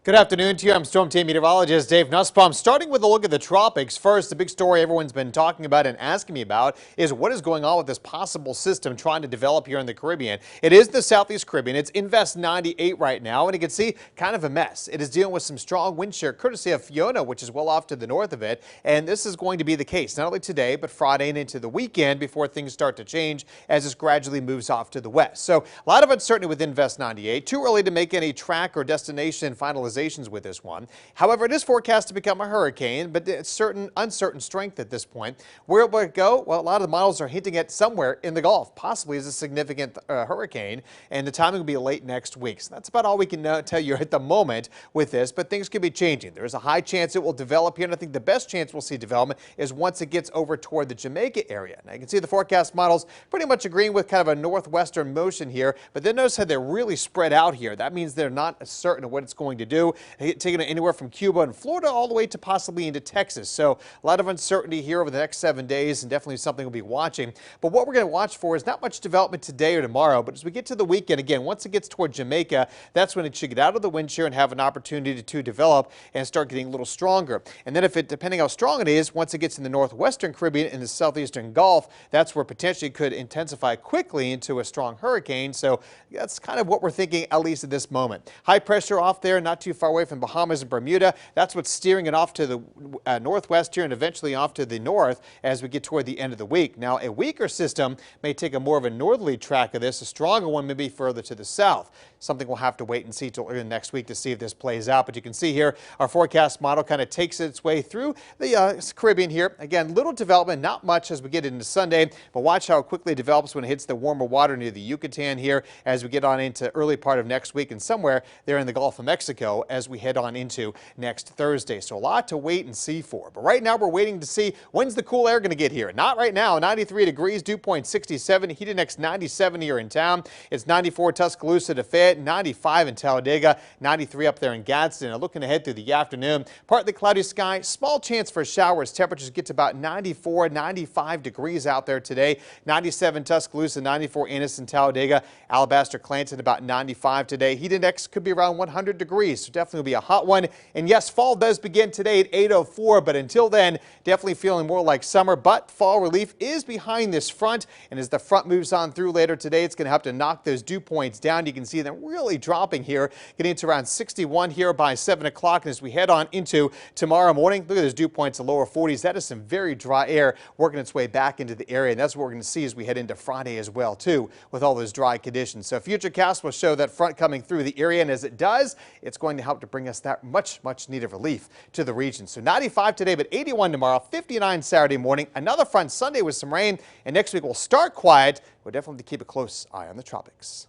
Good afternoon to you. I'm Storm Team Meteorologist Dave Nussbaum. Starting with a look at the tropics. First, the big story everyone's been talking about and asking me about is what is going on with this possible system trying to develop here in the Caribbean. It is the Southeast Caribbean. It's Invest 98 right now, and you can see kind of a mess. It is dealing with some strong wind shear courtesy of Fiona, which is well off to the north of it. And this is going to be the case not only today, but Friday and into the weekend before things start to change as this gradually moves off to the west. So a lot of uncertainty with Invest 98. Too early to make any track or destination finalization with this one. However, it is forecast to become a hurricane, but it's uncertain strength at this point. Where will it go? Well, a lot of the models are hinting at somewhere in the Gulf, possibly as a significant hurricane, and the timing will be late next week. So that's about all we can tell you at the moment with this, but things could be changing. There is a high chance it will develop here, and I think the best chance we'll see development is once it gets over toward the Jamaica area. Now, you can see the forecast models pretty much agreeing with kind of a northwestern motion here, but then notice how they're really spread out here. That means they're not certain of what it's going to do. Taking it anywhere from Cuba and Florida all the way to possibly into Texas. So a lot of uncertainty here over the next 7 days, and definitely something we'll be watching. But what we're going to watch for is not much development today or tomorrow, but as we get to the weekend, again, once it gets toward Jamaica, that's when it should get out of the wind shear and have an opportunity to develop and start getting a little stronger. And then depending how strong it is, once it gets in the northwestern Caribbean and the southeastern Gulf, that's where potentially could intensify quickly into a strong hurricane. So that's kind of what we're thinking, at least at this moment. High pressure off there, not too far away from Bahamas and Bermuda. That's what's steering it off to the northwest here and eventually off to the north as we get toward the end of the week. Now, a weaker system may take a more of a northerly track of this. A stronger one may be further to the south. Something we'll have to wait and see till early next week to see if this plays out. But you can see here our forecast model kind of takes its way through the Caribbean here. Again, little development, not much as we get into Sunday, but watch how quickly it develops when it hits the warmer water near the Yucatan here as we get on into early part of next week and somewhere there in the Gulf of Mexico as we head on into next Thursday. So a lot to wait and see for. But right now we're waiting to see when's the cool air going to get here. Not right now. 93 degrees, dew point 67, heat index 97 here in town. It's 94 Tuscaloosa to Fayette, 95 in Talladega, 93 up there in Gadsden. Looking ahead through the afternoon, partly cloudy sky, small chance for showers. Temperatures get to about 94, 95 degrees out there today. 97 Tuscaloosa, 94 Anniston, Talladega, Alabaster, Clanton about 95 today. Heat index could be around 100 degrees, so definitely will be a hot one. And yes, fall does begin today at 8:04, but until then, definitely feeling more like summer. But fall relief is behind this front, and as the front moves on through later today, it's going to have to knock those dew points down. You can see them really dropping here, getting to around 61 here by 7 o'clock. And as we head on into tomorrow morning, look at those dew points, the lower 40s. That is some very dry air working its way back into the area, and that's what we're going to see as we head into Friday as well, too, with all those dry conditions. So Futurecast will show that front coming through the area, and as it does, it's going to help to bring us that much needed relief to the region. So 95 today, but 81 tomorrow, 59 Saturday morning. Another front Sunday with some rain, and next week we'll start quiet. We'll definitely keep a close eye on the tropics.